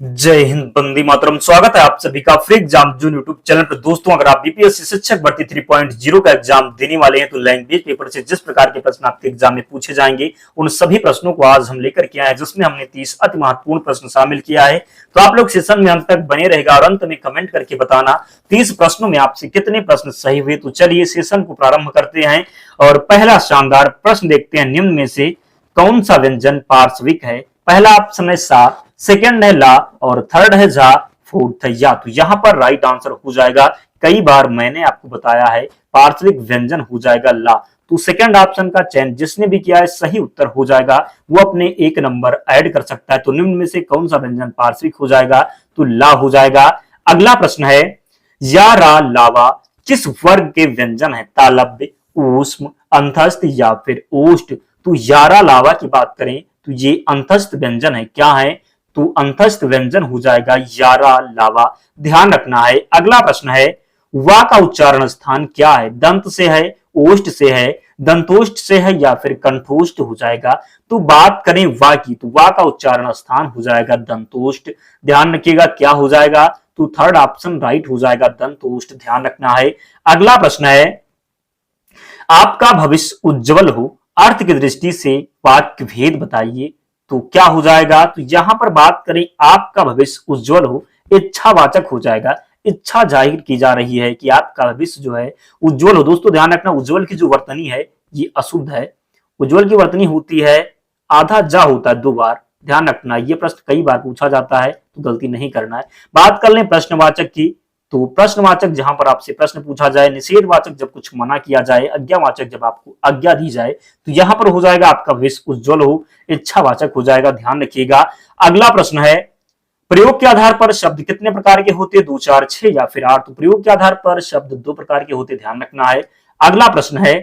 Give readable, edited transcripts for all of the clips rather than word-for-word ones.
जय हिंद, बंदी मातरम। स्वागत है आप सभी का फ्री एग्जाम जून यूट्यूब चैनल पर। दोस्तों, अगर आप बीपीएससी शिक्षक भर्ती 3.0 का एग्जाम देने वाले हैं तो लैंग्वेज पेपर से जिस प्रकार के प्रश्न आपके एग्जाम में पूछे जाएंगे उन सभी प्रश्नों को आज हम लेकर के आए हैं, जिसमें हमने 30 अति महत्वपूर्ण प्रश्न शामिल किया है। तो आप लोग सेशन में अंत तक बने रहेगा और अंत में कमेंट करके बताना 30 प्रश्नों में आपसे कितने प्रश्न सही हुए। तो चलिए सेशन को प्रारंभ करते हैं और पहला शानदार प्रश्न देखते हैं। निम्न में से कौन सा व्यंजन पार्श्विक है? पहला ऑप्शन है सा, सेकंड है ला और थर्ड है झा, फोर्थ है या। तो यहाँ पर राइट आंसर हो जाएगा, कई बार मैंने आपको बताया है, पार्श्विक व्यंजन हो जाएगा ला। तो सेकंड ऑप्शन का चयन जिसने भी किया है सही उत्तर हो जाएगा, वो अपने एक नंबर ऐड कर सकता है। तो निम्न में से कौन सा व्यंजन पार्श्विक हो जाएगा? तो ला हो जाएगा। अगला प्रश्न है, या रा लावा किस वर्ग के व्यंजन है? तालव्य, ऊष्म, अंतस्थ या फिर ओष्ठ। तो यारा लावा की बात करें तो ये अंतस्थ व्यंजन है। क्या है? तो अंतस्थ व्यंजन हो जाएगा यारा लावा, ध्यान रखना है। अगला प्रश्न है, वा का उच्चारण स्थान क्या है? दंत से है, ओष्ठ से है, दंतोष्ठ से है या फिर कंठोष्ठ हो जाएगा। तो बात करें वा की तो वा का उच्चारण स्थान हो जाएगा दंतोष्ठ, ध्यान रखिएगा क्या हो जाएगा। तो थर्ड ऑप्शन राइट हो जाएगा, दंतोष्ठ, ध्यान रखना है। अगला प्रश्न है, आपका भविष्य उज्जवल हो अर्थ की दृष्टि से वाक्य भेद बताइए। तो क्या हो जाएगा? तो यहां पर बात करें आपका भविष्य उज्जवल हो, इच्छावाचक हो जाएगा। इच्छा जाहिर की जा रही है कि आपका भविष्य जो है उज्जवल हो। दोस्तों ध्यान रखना, उज्जवल की जो वर्तनी है ये अशुद्ध है। उज्जवल की वर्तनी होती है आधा जा होता है 2 बार, ध्यान रखना। ये प्रश्न कई बार पूछा जाता है तो गलती नहीं करना है। बात कर लें प्रश्नवाचक की, तो प्रश्नवाचक जहां पर आपसे प्रश्न पूछा जाए, निषेधवाचक जब कुछ मना किया जाए, आज्ञावाचक जब आपको आज्ञा दी जाए, तो यहां पर हो जाएगा आपका भविष्य उज्जवल हो, इच्छावाचक हो जाएगा, ध्यान रखिएगा। अगला प्रश्न है, प्रयोग के आधार पर शब्द कितने प्रकार के होते? 2, 4, 6 या फिर 8। तो प्रयोग के आधार पर शब्द 2 प्रकार के होते, ध्यान रखना है। अगला प्रश्न है,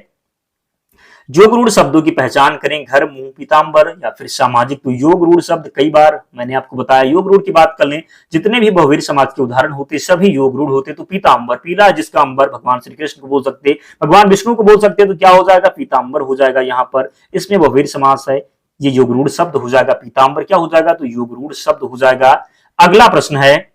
योग रूढ़ शब्दों की पहचान करें। घर, मुंह, पीताम्बर या फिर सामाजिक। तो योग रूढ़ शब्द कई बार मैंने आपको बताया। योग रूढ़ की बात कर लें, जितने भी बहुवीर समाज के उदाहरण होते सभी योग रूढ़ होते। तो पीताम्बर, पीला है जिसका अंबर, भगवान श्री कृष्ण को बोल सकते, भगवान विष्णु को बोल सकते, तो क्या हो जाएगा? पीताम्बर हो जाएगा। यहाँ पर इसमें बहुवीर समास है, ये योग रूढ़ शब्द हो जाएगा। पीताम्बर क्या हो जाएगा? तो योग रूढ़ शब्द हो जाएगा। अगला प्रश्न है,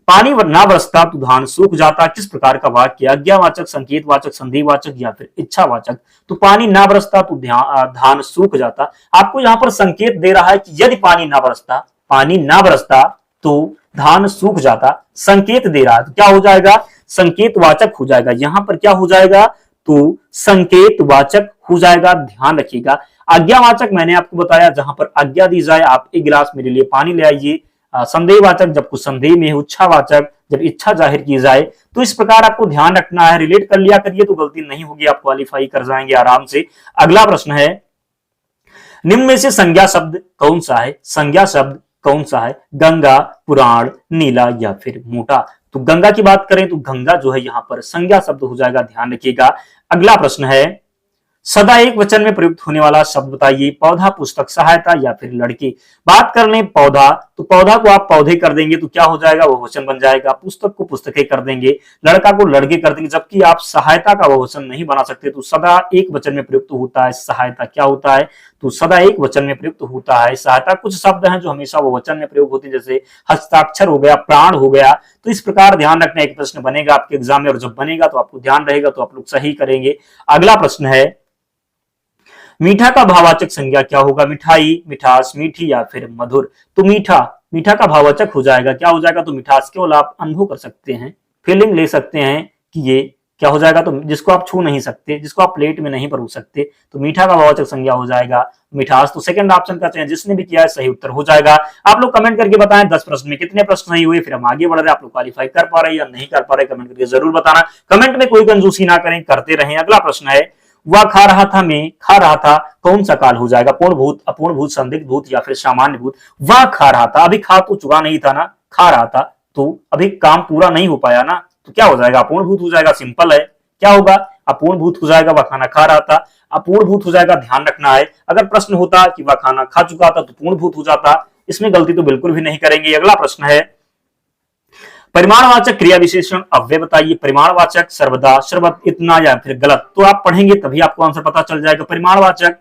पानी ना बरसता तो धान सूख जाता किस प्रकार का वाक्य? आज्ञावाचक, संकेतवाचक, संदेहवाचक या फिर इच्छावाचक। तो पानी ना बरसता तो धान सूख जाता। आपको यहाँ पर संकेत दे रहा है कि यदि पानी ना बरसता तो धान सूख जाता, संकेत दे रहा है। तो क्या हो जाएगा? संकेतवाचक हो जाएगा। यहाँ पर क्या हो जाएगा? तो संकेतवाचक हो जाएगा, ध्यान रखिएगा। आज्ञावाचक मैंने आपको बताया, जहां पर आज्ञा दी जाए आप एक गिलास मेरे लिए पानी ले आइए। संदेहवाचक जब कुछ संदेह में, इच्छावाचक जब इच्छा जाहिर की जाए। तो इस प्रकार आपको ध्यान रखना है, रिलेट कर लिया करिए तो गलती नहीं होगी, आप क्वालिफाई कर जाएंगे आराम से। अगला प्रश्न है, निम्न में से संज्ञा शब्द कौन सा है? संज्ञा शब्द कौन सा है? गंगा, पुराण, नीला या फिर मोटा। तो गंगा की बात करें तो गंगा जो है यहाँ पर संज्ञा शब्द हो जाएगा, ध्यान रखिएगा। अगला प्रश्न है, सदा एक वचन में प्रयुक्त होने वाला शब्द बताइए। पौधा, पुस्तक, सहायता या फिर लड़के। बात कर लें पौधा, तो पौधा को आप पौधे कर देंगे तो क्या हो जाएगा? वो वचन बन जाएगा। पुस्तक को पुस्तकें कर देंगे, लड़का को लड़के कर देंगे, जबकि आप सहायता का वो वचन नहीं बना सकते। तो सदा एक वचन में प्रयुक्त होता है सहायता, क्या होता है? तो सदा एक वचन में प्रयुक्त होता है सहायता। कुछ शब्द हैं जो हमेशा वो वचन में प्रयोग होते हैं, जैसे हस्ताक्षर हो गया, प्राण हो गया। तो इस प्रकार ध्यान रखना, एक प्रश्न बनेगा आपके एग्जाम में और जब बनेगा तो आपको ध्यान रहेगा तो आप लोग सही करेंगे। अगला प्रश्न है, मीठा का भाववाचक संज्ञा क्या होगा? मिठाई, मिठास, मीठी या फिर मधुर। तो मीठा का भाववाचक हो जाएगा, क्या हो जाएगा? तो मिठास केवल आप अनुभव कर सकते हैं, फीलिंग ले सकते हैं कि ये क्या हो जाएगा? तो जिसको आप छू नहीं सकते, जिसको आप प्लेट में नहीं परोस सकते, तो मीठा का भाववाचक संज्ञा हो जाएगा मिठास। तो सेकंड ऑप्शन का चयन जिसने भी किया है सही उत्तर हो जाएगा। आप लोग कमेंट करके बताएं 10 प्रश्न में कितने प्रश्न सही हुए, फिर हम आगे बढ़ रहे हैं। आप लोग क्वालिफाई कर पा रहे हैं या नहीं कर पा रहे, कमेंट करके जरूर बताना। कमेंट में कोई कंजूसी ना करें, करते रहें। अगला प्रश्न है, वह खा रहा था में खा रहा था कौन सा काल हो जाएगा? पूर्ण भूत, अपूर्ण भूत, संदिग्ध भूत या फिर सामान्य भूत। वह खा रहा था, अभी खा तो चुका नहीं था ना, खा रहा था तो अभी काम पूरा नहीं हो पाया ना, तो क्या हो जाएगा? अपूर्ण भूत हो जाएगा, सिंपल है। क्या होगा? अपूर्ण भूत हो जाएगा, वह खाना खा रहा था। अपूर्ण भूत हो जाएगा, ध्यान रखना है। अगर प्रश्न होता कि वह खाना खा चुका था तो पूर्ण भूत हो जाता, इसमें गलती तो बिल्कुल भी नहीं करेंगे। अगला प्रश्न है, परिमाणवाचक क्रिया विशेषण अव्यय बताइए। परिमाणवाचक सर्वदा, सर्वत, इतना या फिर गलत। तो आप पढ़ेंगे तभी आपको आंसर पता चल जाएगा। परिमाणवाचक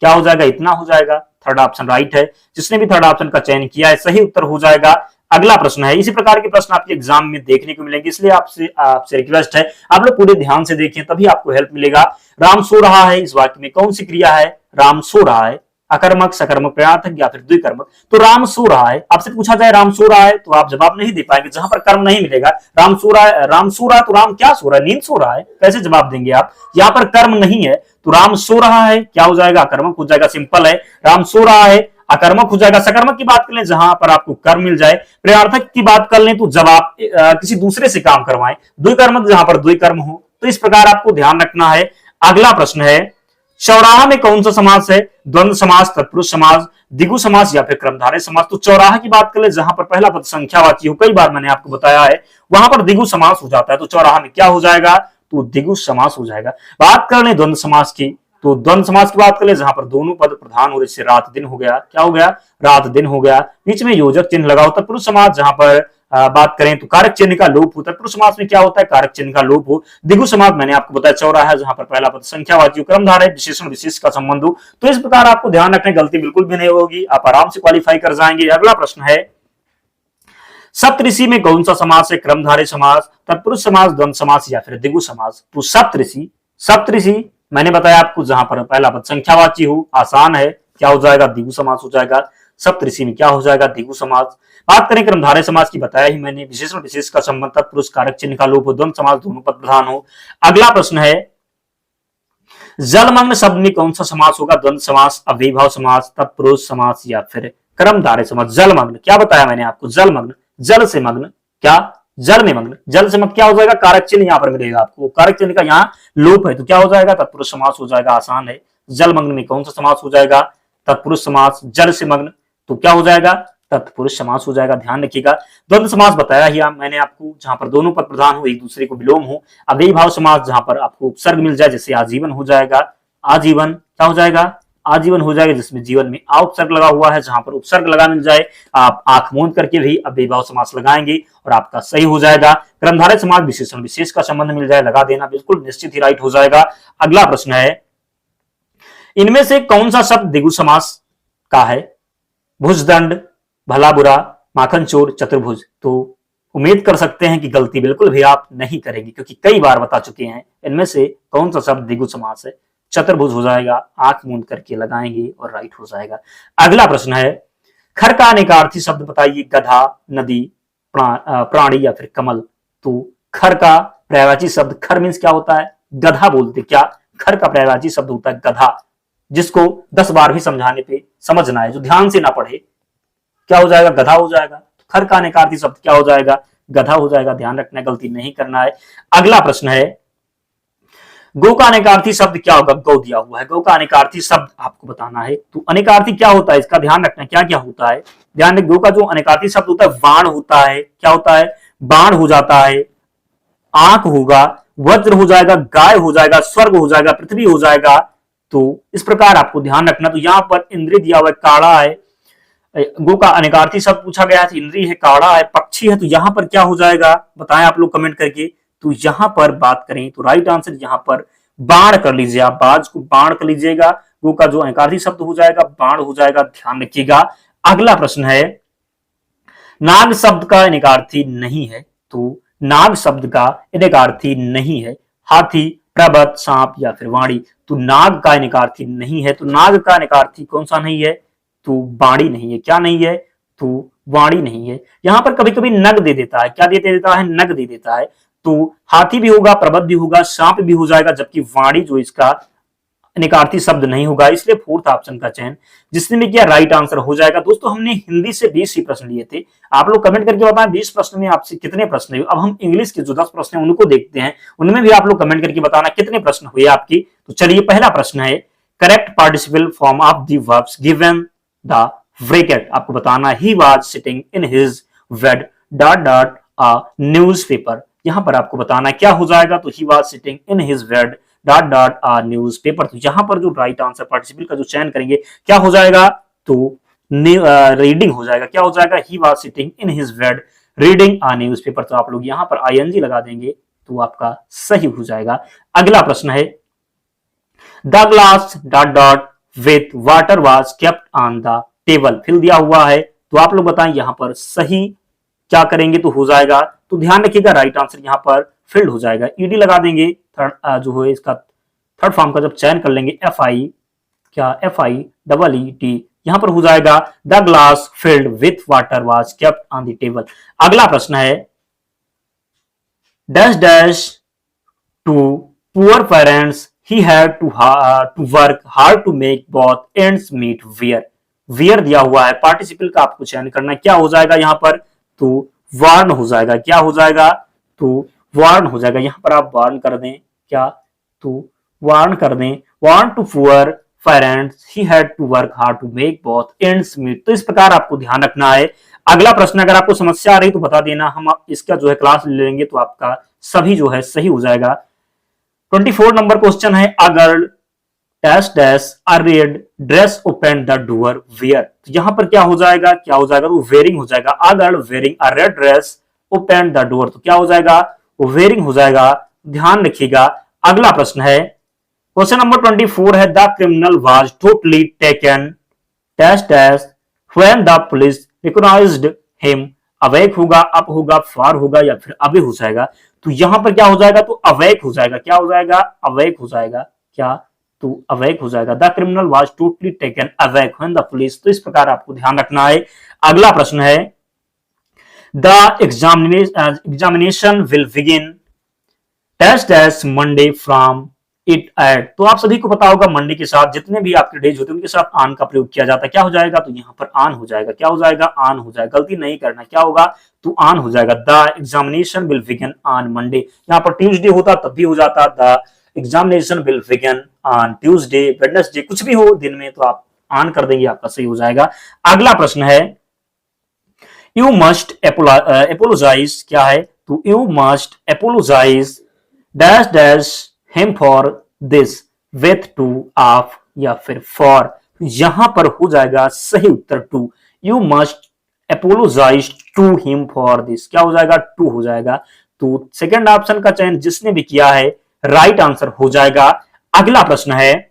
क्या हो जाएगा, इतना हो जाएगा। थर्ड ऑप्शन राइट है। जिसने भी थर्ड ऑप्शन का चयन किया है सही उत्तर हो जाएगा। अगला प्रश्न है, इसी प्रकार के प्रश्न आपके एग्जाम में देखने को मिलेंगे, इसलिए आपसे रिक्वेस्ट है आप लोग पूरे ध्यान से देखें, तभी आपको हेल्प मिलेगा। राम सो रहा है, इस वाक्य में कौन सी क्रिया है? राम सो रहा है। अकर्मक, सकर्मक, प्रयार्थक या फिर द्विकर्मक? तो राम सो रहा है। आपसे पूछा जाए राम सो रहा है तो आप जवाब नहीं दे पाएंगे, जहां पर कर्म नहीं मिलेगा। राम सो रहा है, राम सो रहा है तो राम क्या सो रहा है? नींद सो रहा है। कैसे जवाब देंगे आप? यहाँ पर कर्म नहीं है तो राम सो रहा है क्या हो जाएगा? अकर्मक हो जाएगा। सिंपल है, राम सो रहा है अकर्मक हो जाएगा। सकर्मक की बात कर लें जहां पर आपको कर्म मिल जाए। प्रयार्थक की बात कर लें तो जब आप किसी दूसरे से काम करवाएं। द्विकर्मक जहां पर द्विकर्म हो। तो इस प्रकार आपको ध्यान रखना है। अगला प्रश्न है, चौराहा में कौन सा समास है? द्वंद्व समास, तत्पुरुष समास, द्विगु समास या फिर क्रमधारय समास? तो चौराहा की बात करें जहां पर पहला पद संख्यावाची हो, कई बार मैंने आपको बताया है, वहां पर द्विगु समास हो जाता है। तो चौराहा में क्या हो जाएगा? तो द्विगु समास हो जाएगा। बात कर ले द्वंद्व समास की, तो द्वंद्व समास की बात करें जहां पर दोनों पद प्रधान हो, जैसे रात दिन हो गया। क्या हो गया? रात दिन हो गया। बीच में योजक चिन्ह लगाओ। तत्पुरुष समास जहां पर बात करें तो कारक चिन्ह का लोप हो। तत्पुरुष समास में क्या होता है? कारक चिन्ह का लोप हो। द्विगु समास मैंने आपको बताया चौराहा है जहां पर पहला पद संख्यावाची, क्रमधारय, विशेषण विशेष का संबंध हो। तो इस प्रकार आपको ध्यान रखने, गलती बिल्कुल भी नहीं होगी, आप आराम से क्वालिफाई कर जाएंगे। अगला प्रश्न है, सप्तऋषि में कौन सा समास है? क्रमधारय समास, तत्पुरुष समास, द्वंद्व समास या फिर द्विगु समास? तो सप्तऋषि मैंने बताया आपको जहां पर पहला पद संख्यावाची हो, आसान है, क्या हो जाएगा? द्विगु समास हो जाएगा। सप्तऋषि में क्या हो जाएगा? द्विगु समास। बात करें क्रमधारय समास की, बताया ही मैंने, विशेषण विशेष का संबंध, तत्पुरुष, कारक चिन्ह का लोप हो, द्वंद्व समास दोनों पद प्रधान हो। अगला प्रश्न है, जलमग्न शब्द में कौन सा समास होगा? द्वंद्व समास, अव्ययीभाव समास, तत्पुरुष समास या फिर क्रमधारय समास? जलमग्न क्या बताया मैंने आपको? जलमग्न, जल से मग्न, क्या? जल में मग्न। जल से मग्न क्या हो जाएगा? कारक चिन्ह यहां पर मिलेगा आपको, कारक चिन्ह का यहाँ लोप है, तो क्या हो जाएगा? तत्पुरुष समास हो जाएगा। आसान है। जलमग्न में कौन सा समास हो जाएगा? तत्पुरुष समास। जल से मग्न तो क्या हो जाएगा? तत्पुरुष समास हो जाएगा। ध्यान रखिएगा। द्वंद्व समास बताया ही मैंने आपको, जहां पर दोनों पद प्रधान हो, एक दूसरे को विलोम हो। अव्ययीभाव समास जहां पर आपको उपसर्ग मिल जाए, जैसे आजीवन हो जाएगा। आजीवन क्या हो जाएगा? आजीवन हो जाएगा, जिसमें जीवन में आ उपसर्ग लगा हुआ है। जहां पर उपसर्ग लगा मिल जाए, आप आंख मूंद करके भी अव्ययीभाव समास लगाएंगे और आपका सही हो जाएगा। क्रमधारय समास, विशेषण विशेष का संबंध मिल जाए, लगा देना, बिल्कुल निश्चित ही राइट हो जाएगा। अगला प्रश्न है, इनमें से कौन सा शब्द द्विगु समास का है? भुजदंड, भला बुरा, माखन चोर, चतुर्भुज? तो उम्मीद कर सकते हैं कि गलती बिल्कुल भी आप नहीं करेंगे, क्योंकि कई बार बता चुके हैं। इनमें से कौन सा शब्द द्विगु समास है? चतुर्भुज हो जाएगा। आंख मूंद करके लगाएंगे और राइट हो जाएगा। अगला प्रश्न है, खर का अनेकार्थी शब्द बताइए। गधा, नदी, प्राणी या फिर कमल? तो खर का पर्यायवाची शब्द, खर मीन्स क्या होता है? गधा बोलते क्या? खर का पर्यायवाची शब्द होता है गधा, जिसको 10 बार भी समझाने पे समझना है, जो ध्यान से ना पढ़े क्या हो जाएगा? गधा हो जाएगा। तो खर का अनेकार्थी शब्द क्या हो जाएगा? गधा हो जाएगा। ध्यान रखना, गलती नहीं करना है। अगला प्रश्न है, गौ का अनेकार्थी शब्द क्या होगा? गौ दिया हुआ है, गौ का अनेकार्थी शब्द आपको बताना है। तो अनेकार्थी क्या होता है, इसका ध्यान रखना, क्या क्या होता है? ध्यान रखिए, गौ का जो अनेकार्थी शब्द होता है, बाण होता है। क्या होता है? बाण हो जाता है, आंख होगा, वज्र हो जाएगा, गाय हो जाएगा, स्वर्ग हो जाएगा, पृथ्वी हो जाएगा। तो इस प्रकार आपको ध्यान रखना। तो यहां पर इंद्रिय दिया हुआ है, काड़ा है। गो का अनेकार्थी शब्द पूछा गया है, इंद्रिय है, काड़ा है, पक्षी है। तो यहां पर क्या हो जाएगा बताएं आप लोग कमेंट करके। तो यहां पर बात करें तो राइट आंसर यहां पर बाण कर लीजिए, आप बाज को बाण कर लीजिएगा। गो का जो अनेकार्थी शब्द हो जाएगा बाण हो जाएगा। ध्यान रखिएगा। अगला प्रश्न है, नाग शब्द का अनेकार्थी नहीं है। तो नाग शब्द का अनेकार्थी नहीं है। हाथी, प्रबत, सांप या फिर वाणी? तो नाग का अनेकार्थी नहीं है। तो नाग का अनेकार्थी कौन सा नहीं है? तो वाणी नहीं है। क्या नहीं है? तो वाणी नहीं है। यहां पर कभी कभी नग दे देता है। क्या दे देता है? नग दे देता है। तो हाथी भी होगा, प्रबत भी होगा, सांप भी हो जाएगा, जबकि वाणी जो इसका अनेकार्थी शब्द नहीं होगा। इसलिए फोर्थ ऑप्शन का चयन जिसने भी किया राइट आंसर हो जाएगा। दोस्तों हमने हिंदी से 20 ही प्रश्न लिए थे। आप लोग कमेंट करके बताएं 20 प्रश्न में आपसे कितने प्रश्न हुए। अब हम इंग्लिश के जो 10 प्रश्न हैं उनको देखते हैं, उनमें भी आप लोग कमेंट करके बताना कितने प्रश्न हुए आपकी। तो चलिए पहला प्रश्न है, correct participle form of the verbs given the bracket. आपको बताना, he was sitting in his bed dot dot a newspaper. यहां पर आपको बताना क्या हो जाएगा। तो he was sitting in his bed dot dot a newspaper. तो यहां पर जो राइट आंसर पार्टिसिपल का जो चयन करेंगे क्या हो जाएगा? तो रीडिंग हो जाएगा। क्या हो जाएगा? He was sitting in his bed reading a newspaper. तो आप लोग यहां पर आईएनजी लगा देंगे तो आपका सही हो जाएगा। अगला प्रश्न है, the glass dot dot with water was kept on the table. Fill दिया हुआ है, तो आप लोग बताएं यहां पर सही क्या करेंगे तो हो जाएगा। तो ध्यान रखिएगा राइट आंसर यहां पर फिल्ड हो जाएगा। ईडी लगा देंगे, थर्ड जो है इसका थर्ड फॉर्म का जब चयन कर लेंगे FIEED, यहां पर हो जाएगा the glass filled with water was kept on the table. अगला प्रश्न है dash dash to poor parents he had to work hard to make both ends meet where दिया हुआ है, पार्टिसिपल का आपको चयन करना है, क्या हो जाएगा यहाँ पर तो वार्न हो जाएगा। क्या हो जाएगा तो वार्न हो जाएगा। यहाँ पर आप वार्न कर दें, क्या तो वार्न कर दें, warn to poor parents he had to work hard to make both ends meet। तो इस प्रकार आपको ध्यान रखना है। अगला प्रश्न अगर आपको समस्या आ रही तो बता देना, हम इसका जो है क्लास ले लेंगे तो आपका सभी जो है सही हो जाएगा। 24 नंबर क्वेश्चन है a girl dash dash a red dress open the door wear. तो यहां पर क्या हो जाएगा, क्या हो जाएगा तो वेयरिंग हो जाएगा। A girl wearing a red dress open the door, तो क्या हो जाएगा वेयरिंग हो जाएगा। ध्यान रखिएगा। अगला प्रश्न है क्वेश्चन नंबर 24 है the criminal was totally taken dash dash when the police recognised him. Awake होगा, अप होगा, फार होगा या फिर अबे हो जाएगा। तो यहां पर क्या हो जाएगा तो अवेक हो जाएगा। क्या हो जाएगा अवेक हो जाएगा। क्या तो अवेक हो जाएगा। The criminal was totally taken awake when the police. तो इस प्रकार आपको ध्यान रखना है। अगला प्रश्न है the examination will begin dash dash Monday from it at. तो आप सभी को पता होगा मंडे के साथ जितने भी आपके डेज होते हैं उनके साथ आन का प्रयोग किया जाता है। क्या हो जाएगा तो यहाँ पर आन हो जाएगा। क्या हो जाएगा आन हो जाएगा। गलती नहीं करना, क्या होगा तो आन हो जाएगा। The examination will begin on Monday. यहाँ पर ट्यूसडे होता तब भी हो जाता the examination will begin on Tuesday, Wednesday, कुछ भी हो दिन में तो आप आन कर देंगे, आपका सही हो जाएगा। अगला प्रश्न है यू मस्ट एपोलोजाइज। क्या है तो you must apologise dash dash him for this with to of या फिर फॉर। यहां पर हो जाएगा सही उत्तर to. You must apologise to him for this. क्या हो जाएगा टू हो जाएगा। तो सेकंड ऑप्शन का चयन जिसने भी किया है राइट आंसर हो जाएगा। अगला प्रश्न है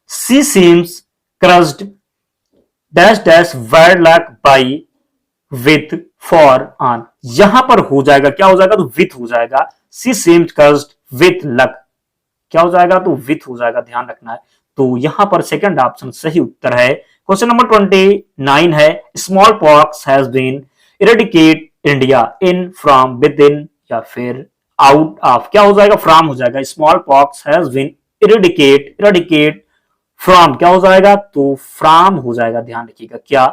C seems crushed dash dash wed luck by with for on. यहां पर हो जाएगा, क्या हो जाएगा तो विथ हो जाएगा। सी सीम्स क्रस्ड विथ लक, क्या हो जाएगा तो विथ हो जाएगा। ध्यान रखना है। तो यहां पर सेकंड ऑप्शन सही उत्तर है। क्वेश्चन नंबर 29 है small pox has been eradicate India in from within इन या फिर आउट ऑफ। क्या हो जाएगा फ्रॉम हो जाएगा। Small pox has been eradicate from, क्या हो जाएगा तो फ्रॉम हो जाएगा। ध्यान रखिएगा। क्या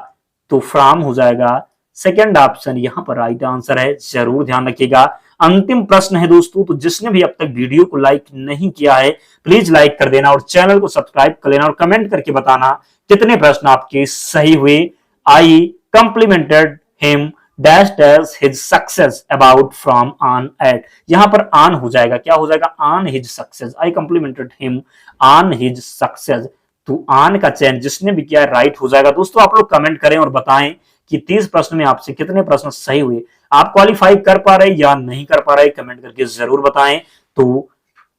तो फ्रॉम हो जाएगा। सेकंड ऑप्शन यहां पर राइट आंसर है, जरूर ध्यान रखिएगा। अंतिम प्रश्न है दोस्तों, तो जिसने भी अब तक वीडियो को लाइक नहीं किया है प्लीज लाइक कर देना और चैनल को सब्सक्राइब कर लेना और कमेंट करके बताना कितने प्रश्न आपके सही हुए। I complimented him dash dash his success about from on at. यहां पर ऑन हो जाएगा। क्या हो जाएगा on his success. I complimented him on his success. तो ऑन का चयन जिसने भी किया राइट हो जाएगा। दोस्तों आप लोग कमेंट करें और बताएं कि 30 प्रश्न में आपसे कितने प्रश्न सही हुए। आप क्वालिफाई कर पा रहे या नहीं कर पा रहे कमेंट करके जरूर बताएं। तो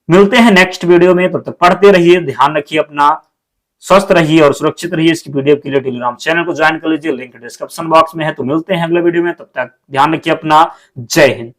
मिलते हैं नेक्स्ट वीडियो में, तब तक पढ़ते रहिए, ध्यान रखिए अपना, स्वस्थ रहिए और सुरक्षित रहिए। इसकी पीडीएफ के लिए टेलीग्राम चैनल को ज्वाइन कर लीजिए, लिंक डिस्क्रिप्शन बॉक्स में है। तो मिलते हैं अगले वीडियो में, तब तक ध्यान रखिए अपना। जय हिंद।